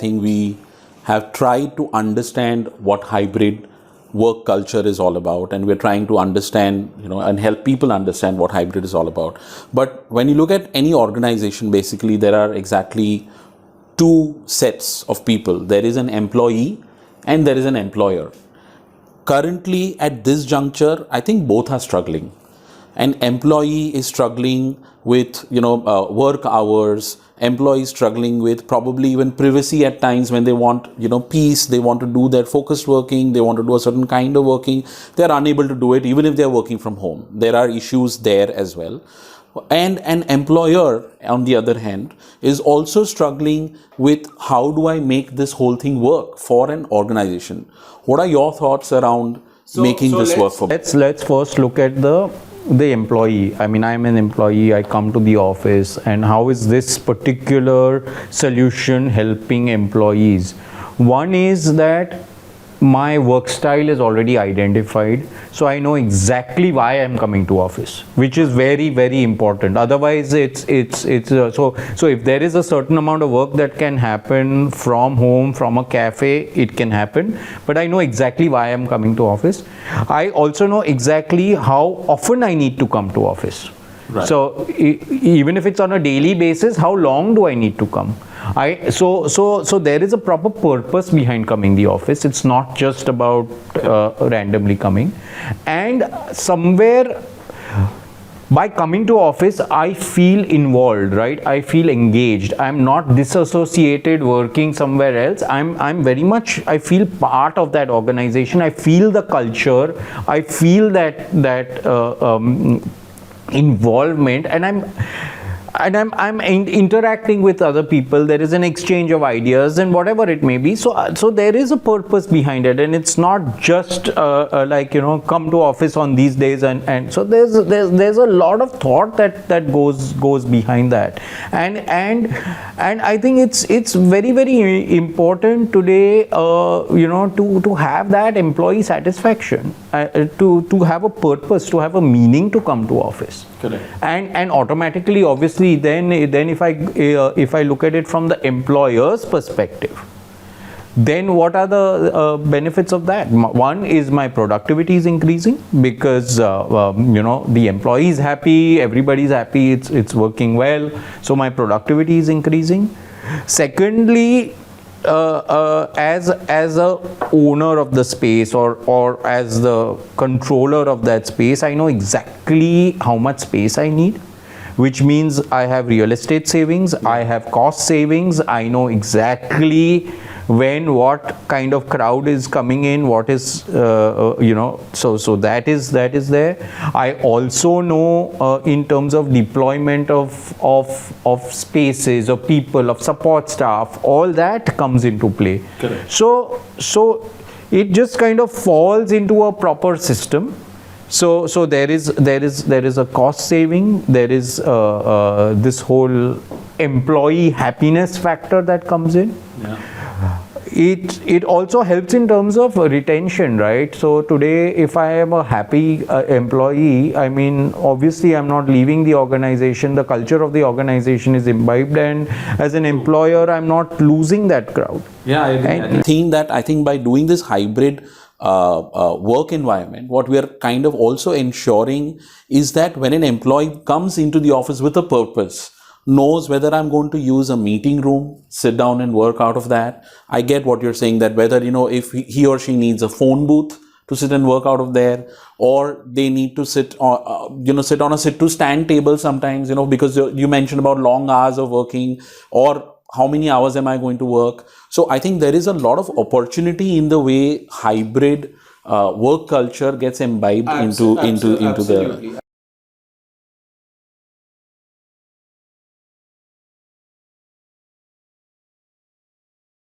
think we have tried to understand what hybrid work culture is all about, and we're trying to understand, and help people understand what hybrid is all about. But when you look at any organization, basically there are exactly two sets of people. There is an employee and there is an employer. Currently at this juncture, I think both are struggling. An employee is struggling with work hours. Employee is struggling with probably even privacy at times when they want peace. They want to do their focused working. They want to do a certain kind of working. They are unable to do it even if they are working from home. There are issues there as well. And an employer, on the other hand, is also struggling with how do I make this whole thing work for an organization. What are your thoughts around making this work for? Let's first look at the employee. I mean, I'm an employee, I come to the office, and how is this particular solution helping employees? One is that my work style is already identified, so I know exactly why I'm coming to office, which is very, very important. Otherwise, so if there is a certain amount of work that can happen from home, from a cafe, it can happen, but I know exactly why I'm coming to office. I also know exactly how often I need to come to office. Right. So even if it's on a daily basis, how long do I need to come? So there is a proper purpose behind coming the office. It's not just about randomly coming. And somewhere by coming to office, I feel involved, right? I feel engaged. I'm not disassociated working somewhere else. I'm very much, I feel part of that organization. I feel the culture. I feel that involvement, and I'm interacting with other people. There is an exchange of ideas and whatever it may be. So there is a purpose behind it, and it's not just come to office on these days, and so there's a lot of thought that goes behind that, and I think it's very, very important today to have that employee satisfaction, to have a purpose, to have a meaning to come to office. Correct. And automatically, obviously, then if I look at it from the employer's perspective, then what are the benefits of that? One is my productivity is increasing because the employee is happy, everybody's happy, it's working well, so my productivity is increasing. Secondly, as a owner of the space or as the controller of that space, I know exactly how much space I need, which means I have real estate savings, I have cost savings, I know exactly when what kind of crowd is coming in, what is so that is there. I also know in terms of deployment of spaces, of people, of support staff, all that comes into play. Correct. So it just kind of falls into a proper system. So there is a cost saving, there is this whole employee happiness factor that comes in. Yeah. It also helps in terms of retention, right? So today, if I am a happy employee, I mean, obviously I'm not leaving the organization, the culture of the organization is imbibed, and as an employer, I'm not losing that crowd. Yeah, I agree. I think by doing this hybrid work environment, what we are kind of also ensuring is that when an employee comes into the office with a purpose, knows whether I'm going to use a meeting room, sit down and work out of that. I get what you're saying, that whether, if he or she needs a phone booth to sit and work out of there, or they need to sit on, sit on a sit to stand table sometimes, because you mentioned about long hours of working, or how many hours am I going to work? So I think there is a lot of opportunity in the way hybrid work culture gets imbibed into the